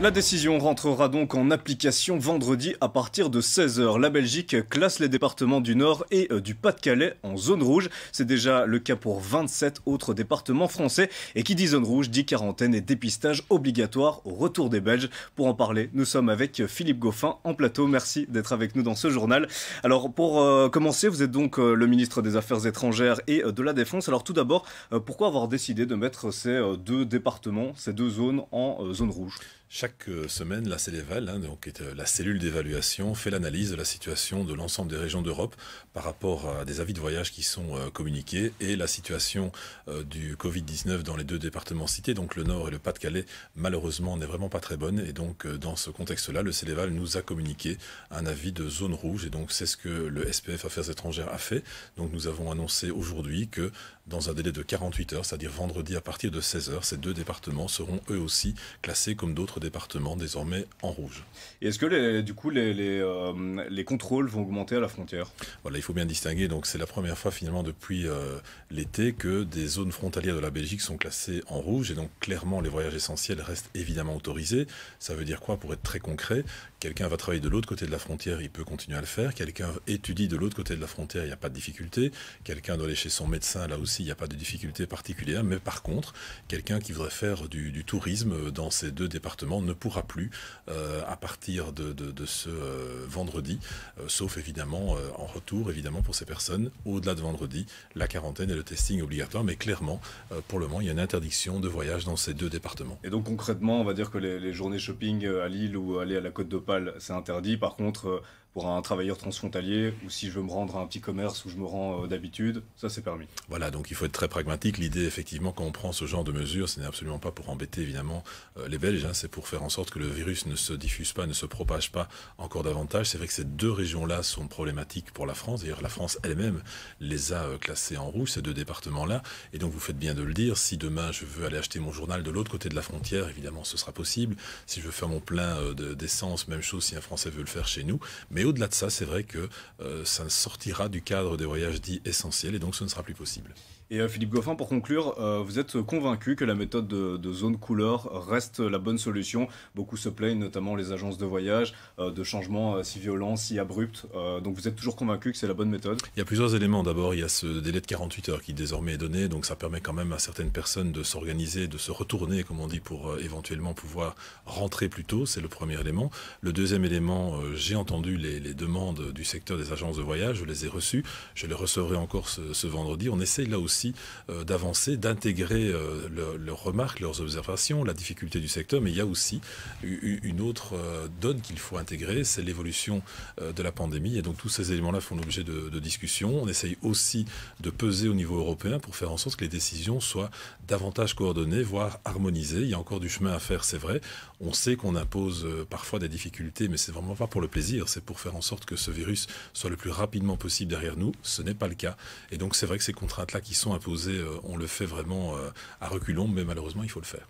La décision rentrera donc en application vendredi à partir de 16 heures. La Belgique classe les départements du Nord et du Pas-de-Calais en zone rouge. C'est déjà le cas pour 27 autres départements français. Et qui dit zone rouge dit quarantaine et dépistage obligatoire au retour des Belges. Pour en parler, nous sommes avec Philippe Goffin en plateau. Merci d'être avec nous dans ce journal. Alors pour commencer, vous êtes donc le ministre des Affaires étrangères et de la Défense. Alors tout d'abord, pourquoi avoir décidé de mettre ces deux départements, ces deux zones en zone rouge ? Chaque semaine, la Céléval, donc la cellule d'évaluation, fait l'analyse de la situation de l'ensemble des régions d'Europe par rapport à des avis de voyage qui sont communiqués et la situation du Covid-19 dans les deux départements cités, donc le Nord et le Pas-de-Calais, malheureusement n'est vraiment pas très bonne. Et donc dans ce contexte-là, le Céléval nous a communiqué un avis de zone rouge et donc c'est ce que le SPF Affaires étrangères a fait. Donc nous avons annoncé aujourd'hui que dans un délai de 48 heures, c'est-à-dire vendredi à partir de 16 heures, ces deux départements seront eux aussi classés comme d'autres départements désormais en rouge. Et est-ce que les contrôles vont augmenter à la frontière ? Voilà, il faut bien distinguer. Donc c'est la première fois finalement depuis l'été que des zones frontalières de la Belgique sont classées en rouge et donc clairement les voyages essentiels restent évidemment autorisés. Ça veut dire quoi pour être très concret ? Quelqu'un va travailler de l'autre côté de la frontière, il peut continuer à le faire. Quelqu'un étudie de l'autre côté de la frontière, il n'y a pas de difficulté. Quelqu'un doit aller chez son médecin, là aussi il n'y a pas de difficulté particulière. Mais par contre, quelqu'un qui voudrait faire du tourisme dans ces deux départements ne pourra plus à partir de ce vendredi, sauf évidemment en retour, évidemment pour ces personnes, au-delà de vendredi, la quarantaine et le testing obligatoire, mais clairement, pour le moment, il y a une interdiction de voyage dans ces deux départements. Et donc concrètement, on va dire que les journées shopping à Lille ou aller à la Côte d'Opale, c'est interdit. Par contre, pour un travailleur transfrontalier, ou si je veux me rendre à un petit commerce où je me rends d'habitude, ça c'est permis. Voilà, donc il faut être très pragmatique. L'idée, effectivement, quand on prend ce genre de mesures, ce n'est absolument pas pour embêter, évidemment, les Belges, c'est pour faire en sorte que le virus ne se diffuse pas, ne se propage pas encore davantage. C'est vrai que ces deux régions-là sont problématiques pour la France. D'ailleurs, la France elle-même les a classées en rouge, ces deux départements-là. Et donc, vous faites bien de le dire. Si demain, je veux aller acheter mon journal de l'autre côté de la frontière, évidemment, ce sera possible. Si je veux faire mon plein d'essence, même chose si un Français veut le faire chez nous. Mais au-delà de ça, c'est vrai que ça sortira du cadre des voyages dits essentiels et donc ce ne sera plus possible. Et Philippe Goffin, pour conclure, vous êtes convaincu que la méthode de zone couleur reste la bonne solution. Beaucoup se plaignent, notamment les agences de voyage, de changements si violents, si abrupts. Donc vous êtes toujours convaincu que c'est la bonne méthode ? Il y a plusieurs éléments. D'abord, il y a ce délai de 48 heures qui désormais est donné. Donc ça permet quand même à certaines personnes de s'organiser, de se retourner, comme on dit, pour éventuellement pouvoir rentrer plus tôt. C'est le premier élément. Le deuxième élément, j'ai entendu les demandes du secteur des agences de voyage. Je les ai reçues. Je les recevrai encore ce vendredi. On essaye là aussi d'avancer, d'intégrer leurs remarques, leurs observations, la difficulté du secteur, mais il y a aussi une autre donne qu'il faut intégrer, c'est l'évolution de la pandémie, et donc tous ces éléments-là font l'objet de discussions. On essaye aussi de peser au niveau européen pour faire en sorte que les décisions soient davantage coordonnées, voire harmonisées. Il y a encore du chemin à faire, c'est vrai. On sait qu'on impose parfois des difficultés, mais c'est vraiment pas pour le plaisir, c'est pour faire en sorte que ce virus soit le plus rapidement possible derrière nous. Ce n'est pas le cas. Et donc c'est vrai que ces contraintes-là qui sont imposées, on le fait vraiment à reculons, mais malheureusement il faut le faire.